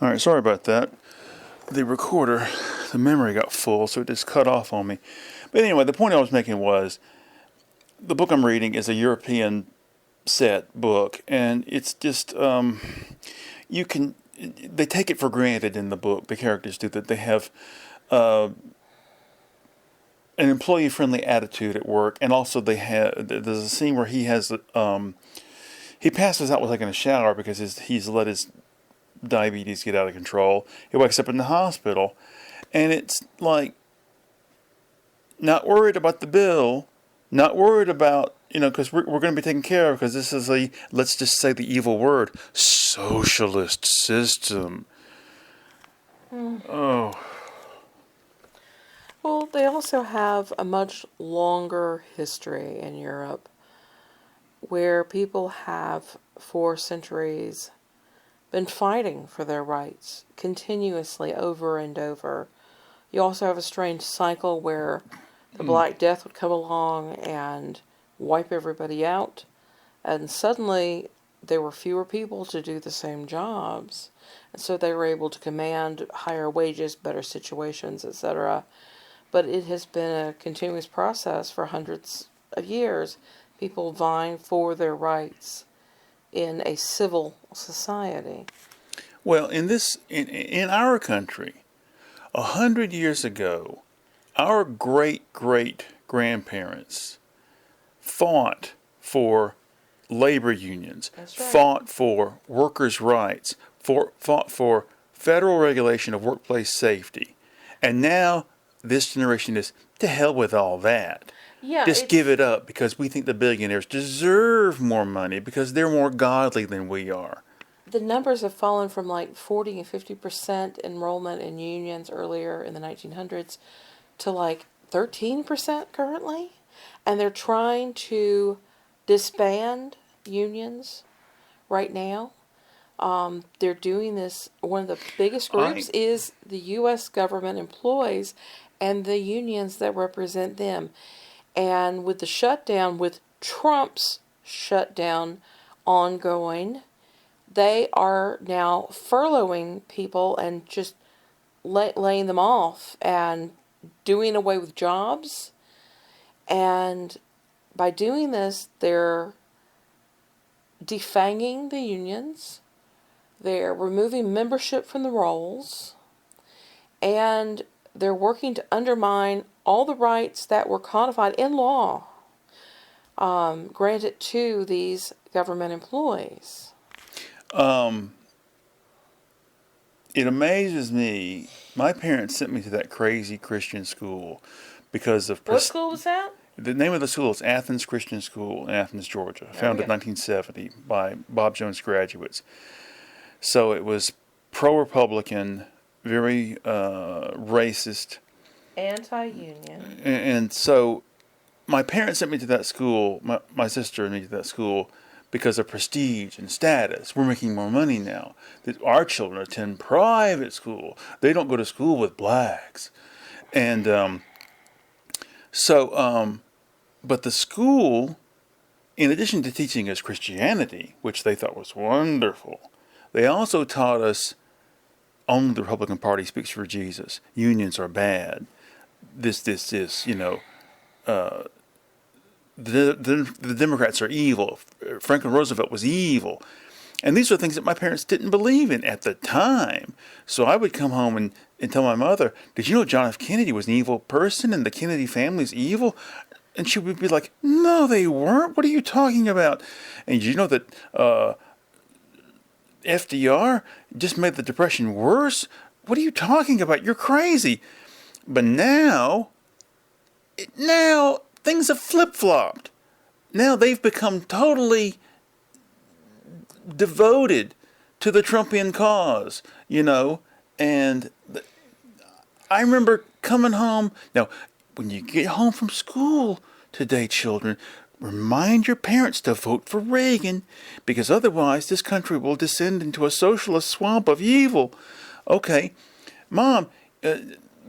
All right, sorry about that. The recorder, the memory got full, so it just cut off on me. But anyway, the point I was making was the book I'm reading is a European set book, and it's just they take it for granted in the book. The characters do that they have an employee-friendly attitude at work, and also there's a scene where he passes out with in a shower because he's let his diabetes get out of control. He wakes up in the hospital, and it's like not worried about the bill, not worried about because we're going to be taken care of because this is let's just say the evil word, socialist system. Oh. Well, they also have a much longer history in Europe where people have for centuries been fighting for their rights continuously over and over. You also have a strange cycle where the Black Death would come along and wipe everybody out, and suddenly there were fewer people to do the same jobs, and so they were able to command higher wages, better situations, etc. But it has been a continuous process for hundreds of years, people vying for their rights in a civil society. Well, in our country, 100 years ago, our great grandparents fought for labor unions, That's right. fought for workers' rights, fought for federal regulation of workplace safety, and now this generation is to hell with all that. Yeah, Just give it up because we think the billionaires deserve more money because they're more godly than we are. the numbers have fallen from 40 and 50% enrollment in unions earlier in the 1900s to 13% currently. And they're trying to disband unions right now. They're doing this. One of the biggest groups is the U.S. government employees and the unions that represent them. And with the shutdown, with Trump's shutdown ongoing, they are now furloughing people and just laying them off and doing away with jobs. And by doing this, they're defanging the unions. They're removing membership from the rolls. And they're working to undermine all the rights that were codified in law, granted to these government employees. It amazes me. My parents sent me to that crazy Christian school because of... What school was that? The name of the school is Athens Christian School in Athens, Georgia, founded in 1970 by Bob Jones graduates. So it was pro-Republican, very racist. Anti-union. And so my parents sent me to that school, my sister and me to that school, because of prestige and status. We're making more money now. Our children attend private school. They don't go to school with blacks. And but the school, in addition to teaching us Christianity, which they thought was wonderful, they also taught us only the Republican Party speaks for Jesus. Unions are bad. This, the Democrats are evil. Franklin Roosevelt was evil. And these are things that my parents didn't believe in at the time. So I would come home and tell my mother, did you know John F. Kennedy was an evil person and the Kennedy family's evil? And she would be like, no, they weren't. What are you talking about? And did you know that FDR just made the Depression worse? What are you talking about? You're crazy. But now things have flip-flopped. Now they've become totally devoted to the Trumpian cause, and I remember coming home. Now, when you get home from school today, children, remind your parents to vote for Reagan, because otherwise this country will descend into a socialist swamp of evil. Okay, Mom,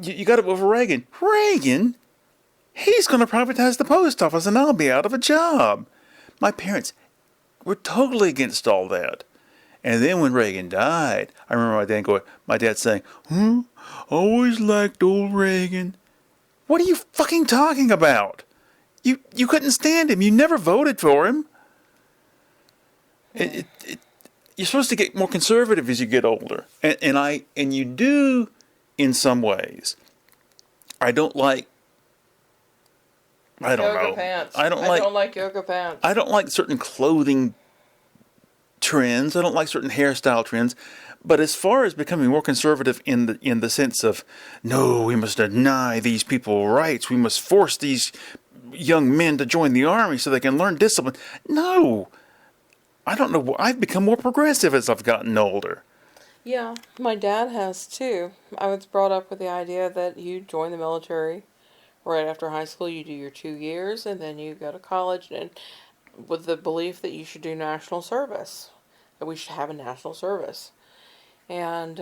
you got to vote for Reagan. Reagan? He's going to privatize the post office and I'll be out of a job. My parents were totally against all that. And then when Reagan died, I remember my dad saying, always liked old Reagan. What are you fucking talking about? You couldn't stand him. You never voted for him. You're supposed to get more conservative as you get older. And you do in some ways. I don't like yoga pants. I don't like yoga pants. I don't like certain clothing trends. I don't like certain hairstyle trends. But as far as becoming more conservative in the sense of, no, we must deny these people rights. We must force these young men to join the army so they can learn discipline. No, I don't know. I've become more progressive as I've gotten older. Yeah, my dad has too. I was brought up with the idea that you join the military right after high school. You do your 2 years, and then you go to college, and with the belief that you should do national service, that we should have a national service. And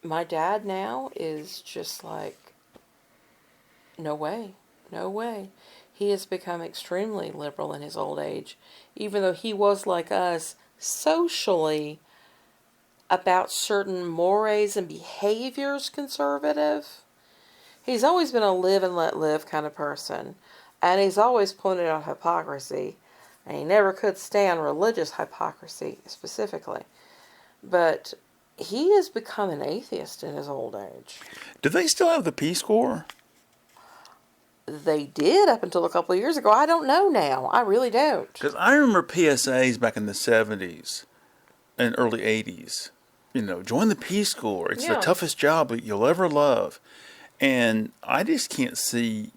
my dad now is just like, no way, no way. He has become extremely liberal in his old age, even though he was like us socially about certain mores and behaviors conservative. He's always been a live and let live kind of person, and he's always pointed out hypocrisy, and he never could stand religious hypocrisy specifically. But he has become an atheist in his old age. Do they still have the Peace Corps? They did up until a couple of years ago. I don't know now. I really don't. Because I remember PSAs back in the 70s and early 80s. You know, join the Peace Corps. It's the toughest job you'll ever love. And I just can't see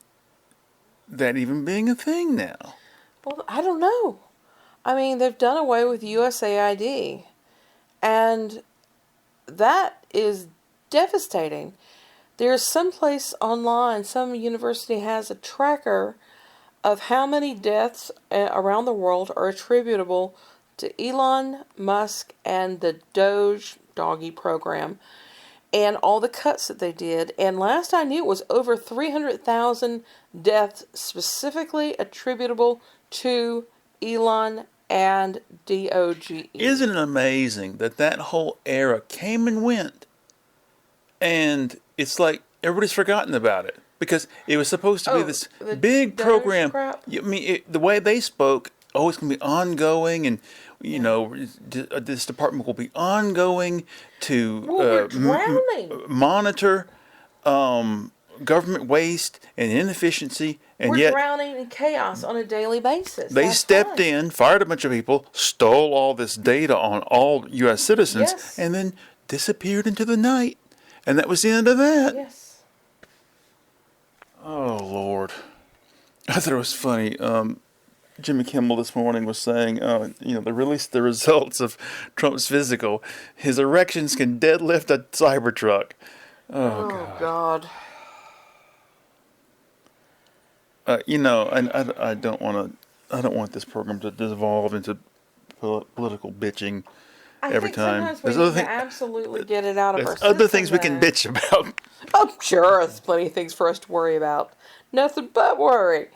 that even being a thing now. Well, I don't know. I mean, they've done away with USAID. And that is devastating. There's some place online, some university has a tracker of how many deaths around the world are attributable to Elon Musk and the Doggy program and all the cuts that they did. And last I knew, it was over 300,000 deaths specifically attributable to Elon and DOGE. Isn't it amazing that whole era came and went, and it's like everybody's forgotten about it because it was supposed to be this big program. Crap. I mean, the way they spoke, it's going to be ongoing, and you know, this department will be ongoing to monitor government waste and inefficiency, and we're drowning in chaos on a daily basis. They stepped in, fired a bunch of people, stole all this data on all U.S. citizens, and then disappeared into the night. And that was the end of that. Yes. Oh, Lord. I thought it was funny. Jimmy Kimmel this morning was saying, they released the results of Trump's physical. His erections can deadlift a Cybertruck. Oh God. I don't want this program to devolve into political bitching every time. Sometimes we need to absolutely get it out of our system. Other things we can bitch about. Oh, sure. There's plenty of things for us to worry about. Nothing but worry.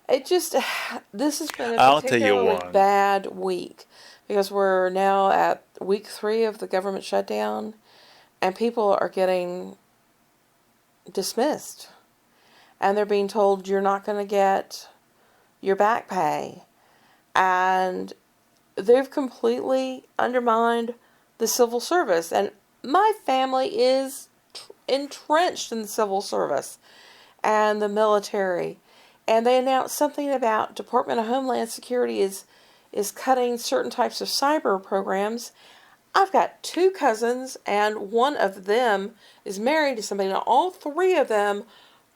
This has been a particularly bad week because we're now at week 3 of the government shutdown and people are getting dismissed. And they're being told you're not going to get your back pay. And they've completely undermined the civil service. And my family is entrenched in the civil service and the military. And they announced something about Department of Homeland Security is cutting certain types of cyber programs. I've got 2 cousins, and one of them is married to somebody. Now, all 3 of them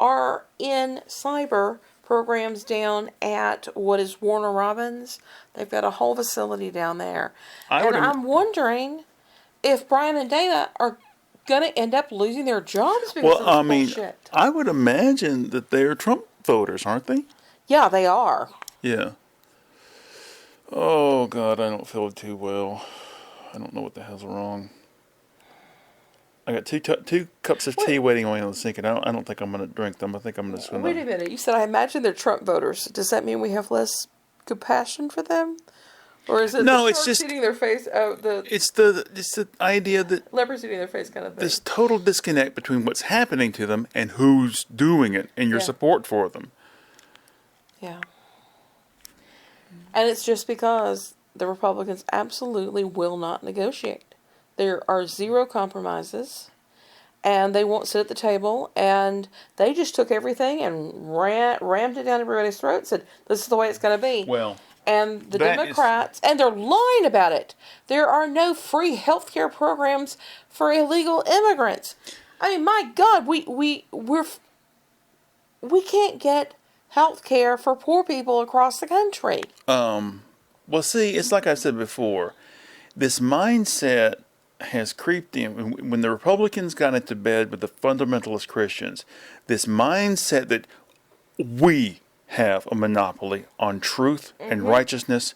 are in cyber programs down at what is Warner Robins. They've got a whole facility down there. I'm wondering if Brian and Dana are going to end up losing their jobs because of this bullshit. I would imagine that they're Trump voters, aren't they? Yeah, they are. Yeah. Oh, God, I don't feel too well. I don't know what the hell's wrong. I got two cups of tea waiting on me in the sink, and I don't think I'm going to drink them. I think I'm just going to... Wait a minute. You said, I imagine they're Trump voters. Does that mean we have less compassion for them? Or is it No, the it's sharks just- eating their face? Oh, the It's the idea that leopards eating their face kind of thing. this total disconnect between what's happening to them and who's doing it and your Yeah. support for them. Yeah. And it's just because the Republicans absolutely will not negotiate. There are zero compromises, and they won't sit at the table, and they just took everything and rammed it down everybody's throat and said, this is the way it's going to be. Well, And the that is- Democrats, and they're lying about it. There are no free health care programs for illegal immigrants. I mean, my God, we can't get health care for poor people across the country. Well, see, it's like I said before. This mindset has creeped in. When the Republicans got into bed with the fundamentalist Christians, this mindset that we have a monopoly on truth and righteousness,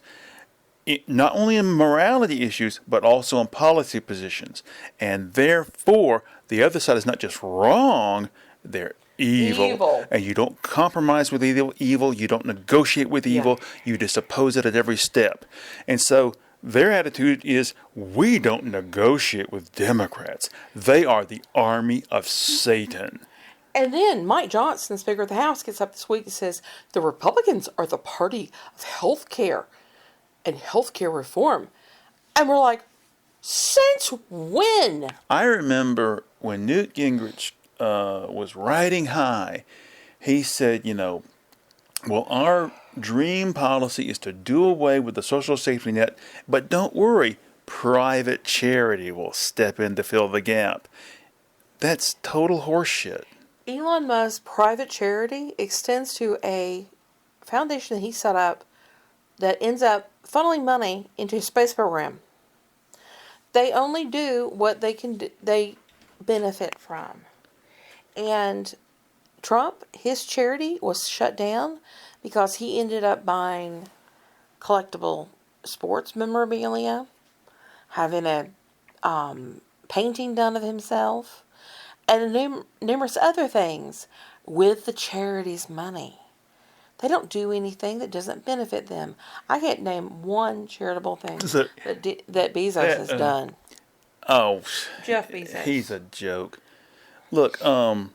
not only in morality issues, but also on policy positions. And therefore, the other side is not just wrong, they're evil. And you don't compromise with evil. You don't negotiate with evil. You just oppose it at every step. And so their attitude is, we don't negotiate with Democrats. They are the army of Satan. And then Mike Johnson, Speaker of the House, gets up this week and says, the Republicans are the party of health care and health care reform. And we're like, since when? I remember when Newt Gingrich was riding high, he said, well, our dream policy is to do away with the social safety net, but don't worry, private charity will step in to fill the gap. That's total horseshit. Elon Musk's private charity extends to a foundation that he set up that ends up funneling money into a space program. They only do what they benefit from. And Trump, his charity was shut down because he ended up buying collectible sports memorabilia, having a painting done of himself, and numerous other things with the charity's money. They don't do anything that doesn't benefit them. I can't name one charitable thing that Bezos has done. Oh, Jeff Bezos. He's a joke. Look, that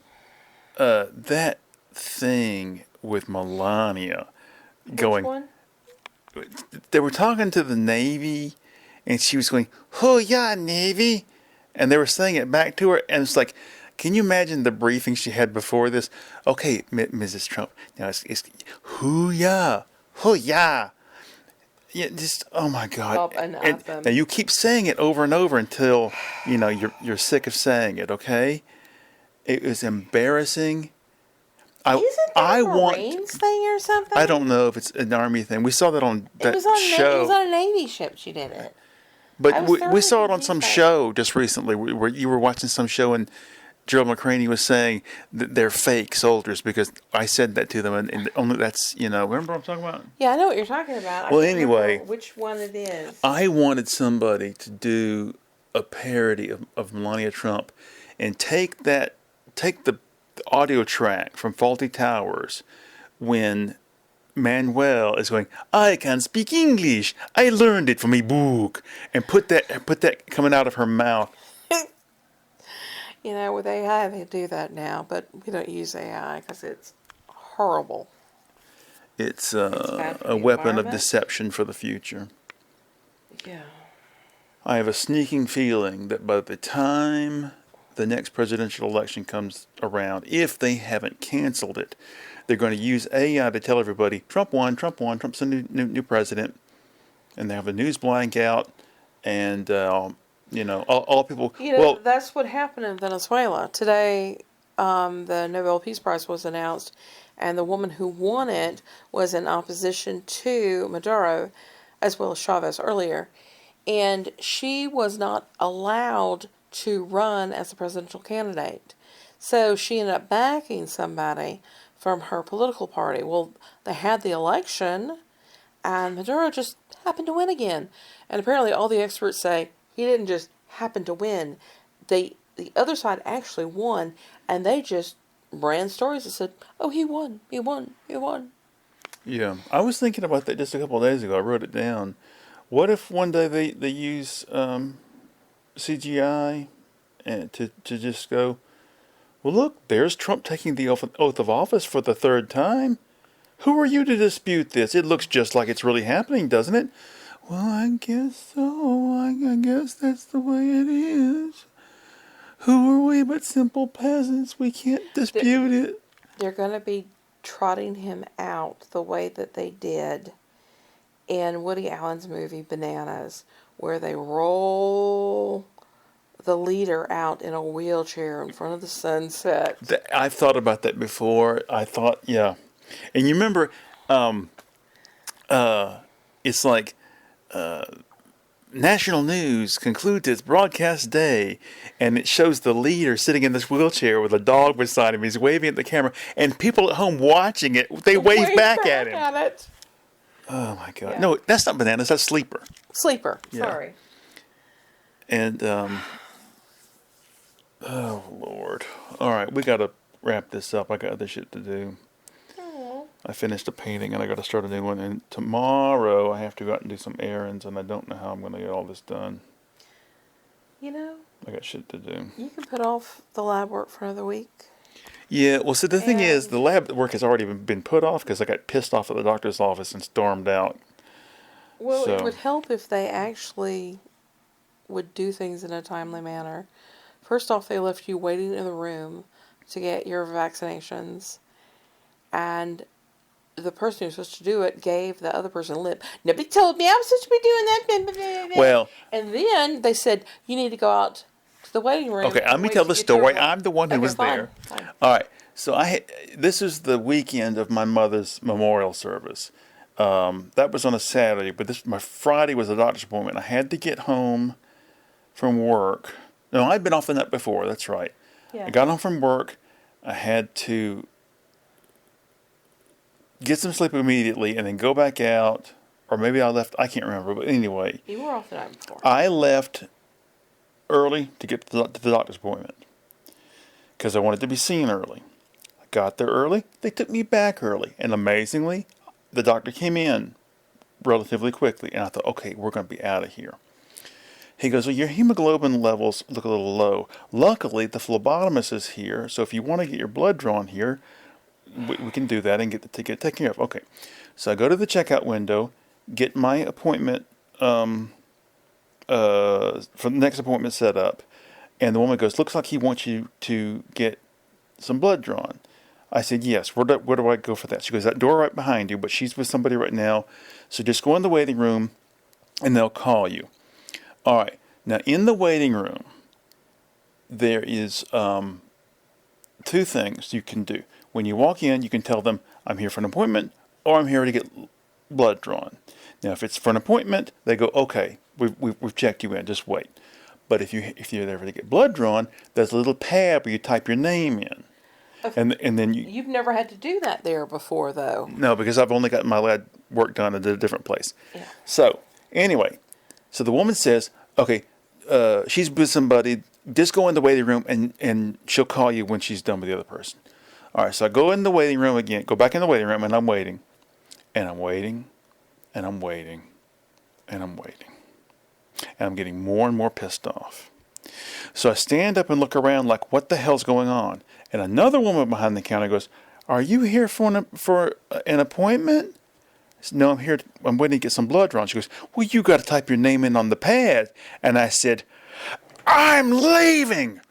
thing with Melania going. Which one? They were talking to the Navy, and she was going, "Oh yeah, Navy," and they were saying it back to her, and it's like, can you imagine the briefing she had before this? Okay, Mrs. Trump, now it's "Hoo yeah, hoo yeah." Yeah, just oh my God! And now you keep saying it over and over until you're sick of saying it. Okay, it was embarrassing. Isn't that a Marines thing or something? I don't know if it's an Army thing. We saw that on that show. It was on a Navy ship. She did it. But we saw it on some show just recently where you were watching some show and Gerald McCraney was saying that they're fake soldiers because I said that to them and only that's, remember what I'm talking about? Yeah, I know what you're talking about. Well, I can't anyway, remember which one it is. I wanted somebody to do a parody of Melania Trump and take the audio track from Fawlty Towers when Manuel is going, I can speak English. I learned it from a book, and put that coming out of her mouth. With AI they do that now, but we don't use AI because it's horrible. It's a weapon of deception for the future. Yeah. I have a sneaking feeling that by the time the next presidential election comes around, if they haven't canceled it, they're going to use AI to tell everybody, Trump won, Trump's the new president. And they have a news blank out, and, all people... that's what happened in Venezuela. Today, the Nobel Peace Prize was announced, and the woman who won it was in opposition to Maduro, as well as Chavez earlier. And she was not allowed to run as a presidential candidate. So she ended up backing somebody from her political party. Well, they had the election, and Maduro just happened to win again. And apparently all the experts say he didn't just happen to win. The other side actually won, and they just ran stories that said, oh, he won. Yeah, I was thinking about that just a couple of days ago. I wrote it down. What if one day they use CGI and to just go, well, look, there's Trump taking the oath of office for the third time. Who are you to dispute this? It looks just like it's really happening, doesn't it? Well, I guess so. I guess that's the way it is. Who are we but simple peasants? We can't dispute it. They're going to be trotting him out the way that they did in Woody Allen's movie Bananas, where they roll the leader out in a wheelchair in front of the sunset. I've thought about that before. I thought, yeah. And you remember, it's like national news concludes its broadcast day, and it shows the leader sitting in this wheelchair with a dog beside him. He's waving at the camera, and people at home watching it, they wave back at him. It. Oh my God! Yeah. No, that's not Bananas. That's Sleeper. Sleeper. Yeah. Sorry. And oh Lord! All right, we got to wrap this up. I got other shit to do. I finished a painting and I got to start a new one. And tomorrow I have to go out and do some errands, and I don't know how I'm going to get all this done. You know, I got shit to do. you can put off the lab work for another week. Yeah, well, so the thing is, And- the lab work has already been put off because I got pissed off at the doctor's office and stormed out. Well, So- it would help if they actually would do things in a timely manner. First off, they left you waiting in the room to get your vaccinations, and the person who was supposed to do it gave the other person a lip. Nobody told me I was supposed to be doing that. Well- and then they said you need to go out to the waiting room. Okay, let and me wait tell to the get your story. appointment. I'm the one who Okay, was fine, there. fine. All right, so this is the weekend of my mother's memorial service. That was on a Saturday, but my Friday was a doctor's appointment. I had to get home from work. No, I'd been off the night before. That's right. Yeah. I got home from work. I had to get some sleep immediately and then go back out. Or maybe I left. I can't remember. But anyway, You were off the night before. I left early to get to the doctor's appointment because I wanted to be seen early. I got there early. They took me back early. And amazingly, the doctor came in relatively quickly. And I thought, okay, we're going to be out of here. He goes, well, your hemoglobin levels look a little low. Luckily, the phlebotomist is here. So if you want to get your blood drawn here, we can do that and get taken care of. Okay. So I go to the checkout window, get my appointment for the next appointment set up, and the woman goes, looks like he wants you to get some blood drawn. I said, yes. Where do I go for that? She goes, that door right behind you, but she's with somebody right now, so just go in the waiting room and they'll call you. All right. Now, in the waiting room, there is two things you can do. When you walk in, you can tell them, I'm here for an appointment, or I'm here to get blood drawn. Now, if it's for an appointment, they go, okay, we've checked you in, just wait. But if you're there to get blood drawn, there's a little pad where you type your name in. Okay. And then You've never had to do that there before, though. No, because I've only gotten my lab work done at a different place. Yeah. So, anyway, so the woman says, okay, she's with somebody, just go in the waiting room and she'll call you when she's done with the other person. All right, so I go in the waiting room again, go back in the waiting room, and I'm waiting. And I'm waiting, and I'm waiting, and I'm waiting. And I'm getting more and more pissed off. So I stand up and look around like, what the hell's going on? And another woman behind the counter goes, are you here for an appointment? I said, no, I'm waiting to get some blood drawn. She goes, well, you got to type your name in on the pad. And I said, I'm leaving.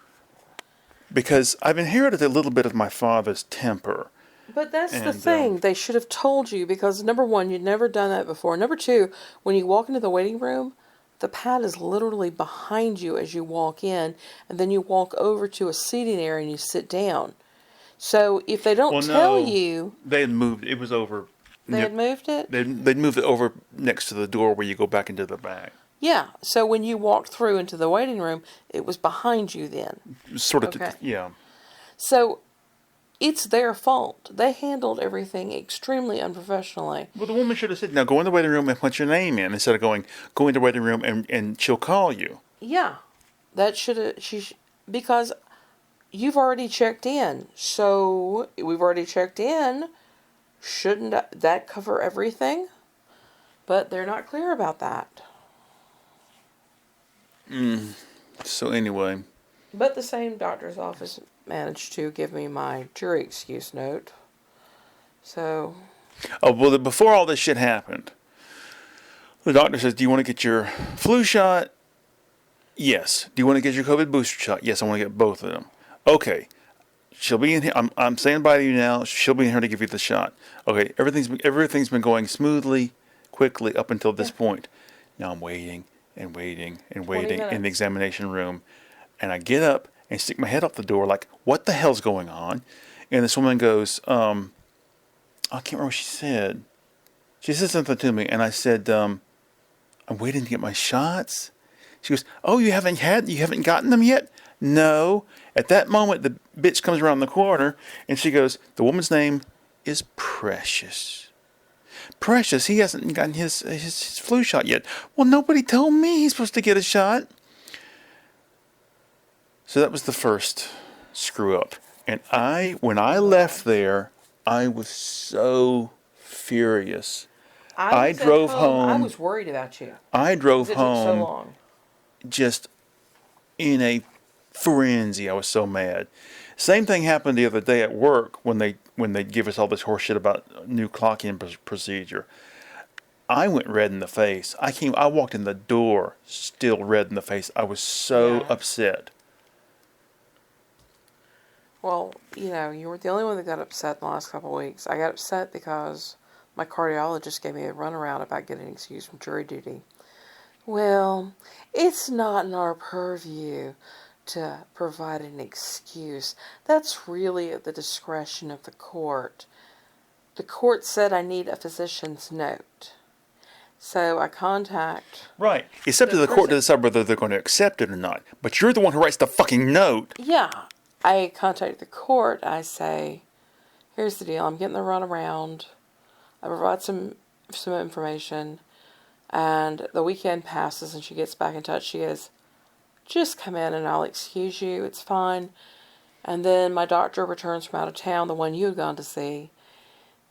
Because I've inherited a little bit of my father's temper. But that's the And, thing. They should have told you because, number one, you'd never done that before. Number two, when you walk into the waiting room, the pad is literally behind you as you walk in, and then you walk over to a seating area and you sit down. So if they don't tell you They had moved. It was over. they had moved it, They'd moved it over next to the door where you go back into the back. yeah. So when you walked through into the waiting room, it was behind you then. Sort of, Okay. yeah. So it's their fault. They handled everything extremely unprofessionally. Well, the woman should have said, now go in the waiting room and put your name in, instead of going, go in the waiting room and she'll call you. Yeah, that should have because you've already checked in. So we've already checked in. Shouldn't that cover everything? But they're not clear about that. So anyway, But the same doctor's office managed to give me my jury excuse note. So, oh well, before all this shit happened, the doctor says, "Do you want to get your flu shot?" Yes. Do you want to get your COVID booster shot? Yes, I want to get both of them. Okay. She'll be in here. I'm saying bye to you now. She'll be in here to give you the shot. Okay. Everything's been going smoothly, quickly up until this point. Now I'm waiting and waiting and 20 waiting in the minutes. examination room, and I get up and stick my head out the door like, what the hell's going on? And this woman goes, I can't remember what she said. She said something to me, and I said, I'm waiting to get my shots. She goes, "Oh, you haven't gotten them yet?" No. At that moment, the bitch comes around the corner, and she goes, "The woman's name is Precious. Precious, he hasn't gotten his flu shot yet." Well, nobody told me he's supposed to get a shot. So that was the first screw up. And when I left there, I was so furious. I was at drove I home. was worried about you. I drove It took so home long. just in a frenzy. I was so mad. Same thing happened the other day at work when they give us all this horseshit about new clock-in procedure. I went red in the face. I walked in the door still red in the face. I was so Yeah. upset. Well, you know, you were the only one that got upset in the last couple of weeks. I got upset because my cardiologist gave me a runaround about getting excused from jury duty. Well, it's not in our purview to provide an excuse. That's really at the discretion of the court. The court said I need a physician's note. So I contact... Right. It's up to the court to decide whether they're going to accept it or not. But you're the one who writes the fucking note. Yeah. I contact the court. I say, here's the deal. I'm getting the runaround. I provide some information. And the weekend passes and she gets back in touch. She goes, just come in and I'll excuse you. It's fine. And then my doctor returns from out of town, the one you had gone to see.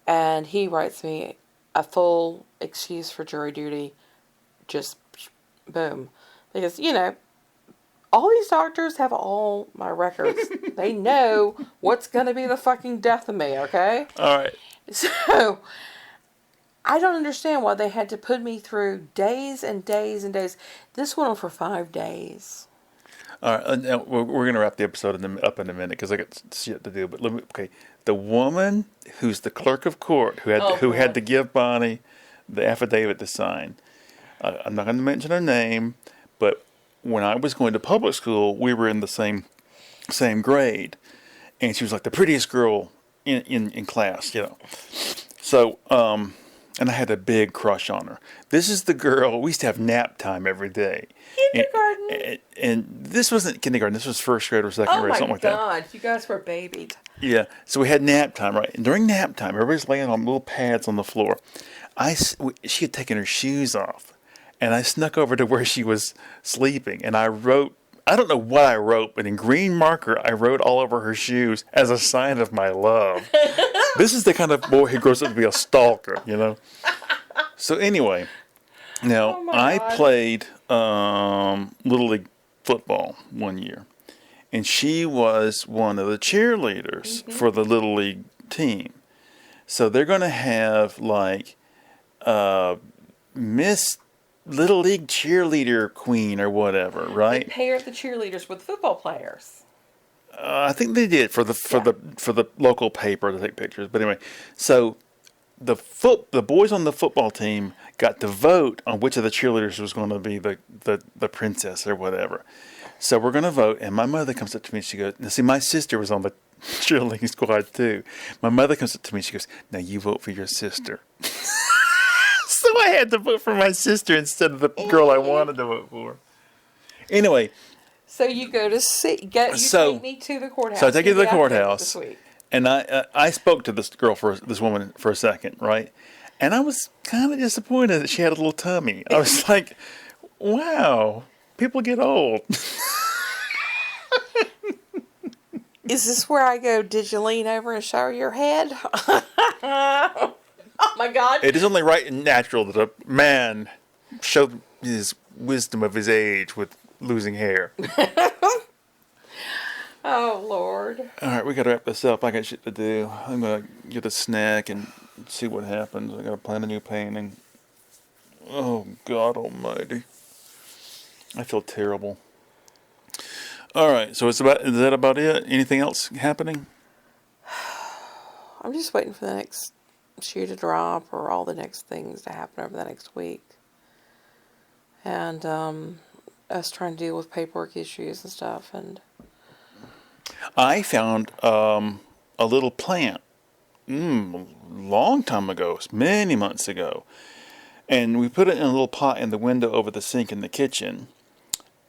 And he writes me a full excuse for jury duty. Just boom. Because, you know, all these doctors have all my records. They know what's going to be the fucking death of me, okay? All right. So, I don't understand why they had to put me through days and days and days. This went on for 5 days. All right. Now we're going to wrap the episode up in a minute because I got shit to do. But okay. The woman who's the clerk of court who had to give Bonnie the affidavit to sign. I'm not going to mention her name, but when I was going to public school, we were in the same grade, and she was like the prettiest girl in class, you know. So, and I had a big crush on her. This is the girl, we used to have nap time every day. Kindergarten. And this wasn't kindergarten, this was first grade or second grade, something like that. Oh my God, you guys were babied. Yeah, so we had nap time, right? And during nap time, everybody's laying on little pads on the floor. She had taken her shoes off, and I snuck over to where she was sleeping, and I wrote, I don't know what I wrote, but in green marker, I wrote all over her shoes as a sign of my love. This is the kind of boy who grows up to be a stalker, you know? So anyway, now Oh my I God. played Little League football one year, and she was one of the cheerleaders for the Little League team. So they're going to have like Miss Little League cheerleader queen or whatever, right? Pair the cheerleaders with football players. I think they did for the local paper to take pictures. But anyway, so the boys on the football team got to vote on which of the cheerleaders was going to be the princess or whatever. So we're going to vote, and my mother comes up to me and she goes, now see, my sister was on the cheerleading squad too. My mother comes up to me and she goes, now you vote for your sister. So I had to vote for my sister instead of the girl I wanted to vote for. Anyway, So you go to see, So- take me to the courthouse. so I take you to the Give me affidavit courthouse. this week. and I spoke to this woman for a second, right? And I was kind of disappointed that she had a little tummy. I was like, wow, people get old. Is this where I go, did you lean over and shower your head? Oh my God. It is only right and natural that a man show his wisdom of his age with losing hair. Oh, Lord. All right, we got to wrap this up. I got shit to do. I'm gonna get a snack and see what happens. I got to plan a new painting. Oh God Almighty, I feel terrible. All right, so is that about it? Anything else happening? I'm just waiting for the next shoe to drop or all the next things to happen over the next week. And us trying to deal with paperwork issues and stuff. And I found a little plant, long time ago, many months ago, and we put it in a little pot in the window over the sink in the kitchen.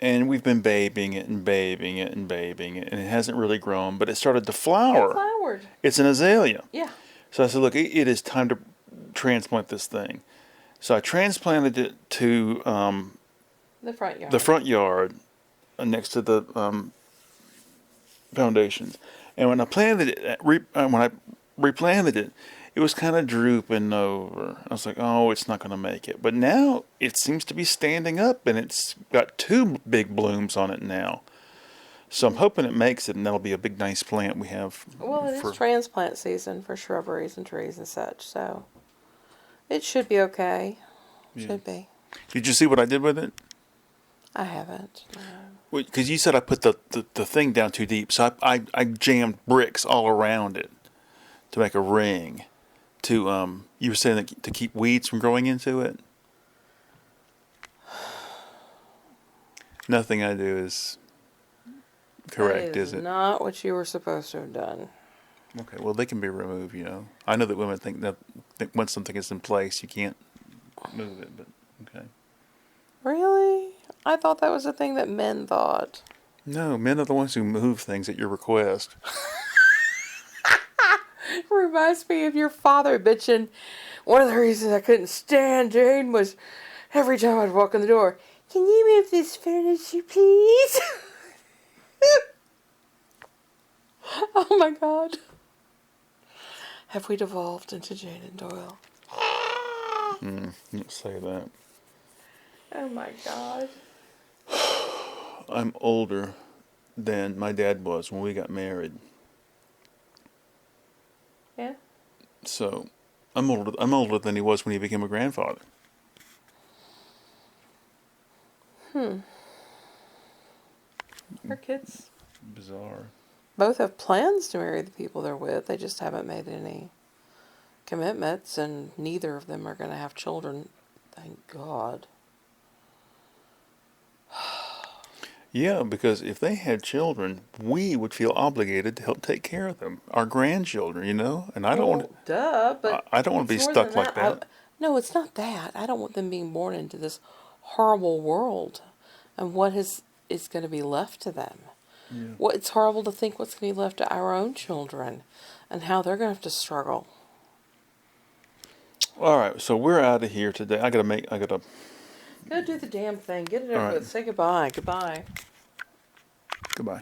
And we've been babying it and babying it and babying it, and it hasn't really grown, but it started to flower. it flowered. It's an azalea. Yeah. So I said, look, it is time to transplant this thing. So I transplanted it to The front yard. the front yard next to the foundations. And when I planted it, when I replanted it, it was kind of drooping over. I was like, oh, it's not going to make it. But now it seems to be standing up, and it's got 2 big blooms on it now. So I'm hoping it makes it, and that'll be a big, nice plant we have. Well, it is transplant season for shrubberies and trees and such, so it should be okay. Yeah. Should be. Did you see what I did with it? I haven't. No. Because you said I put the thing down too deep, so I jammed bricks all around it to make a ring. You were saying that to keep weeds from growing into it? Nothing I do is correct, That is it? Not what you were supposed to have done. Okay, well, they can be removed, I know that women think that once something is in place, you can't move it, but okay. Really? I thought that was a thing that men thought. No, men are the ones who move things at your request. Reminds me of your father bitching. One of the reasons I couldn't stand Jane was every time I'd walk in the door, can you move this furniture, please? Oh my God. Have we devolved into Jane and Doyle? Don't say that. Oh my God. I'm older than my dad was when we got married. Yeah? So I'm older than he was when he became a grandfather. Our kids Bizarre. both have plans to marry the people they're with. They just haven't made any commitments, and neither of them are going to have children. Thank God. Yeah, because if they had children, we would feel obligated to help take care of them, our grandchildren, And I don't want. Duh, but I don't want to be it's more stuck than like that. No, it's not that. I don't want them being born into this horrible world, and what is going to be left to them. Yeah. Well, it's horrible to think what's going to be left to our own children, and how they're going to have to struggle. All right, so we're out of here today. I gotta. Go do the damn thing. Get it All over right. with. Say goodbye. Goodbye. Goodbye.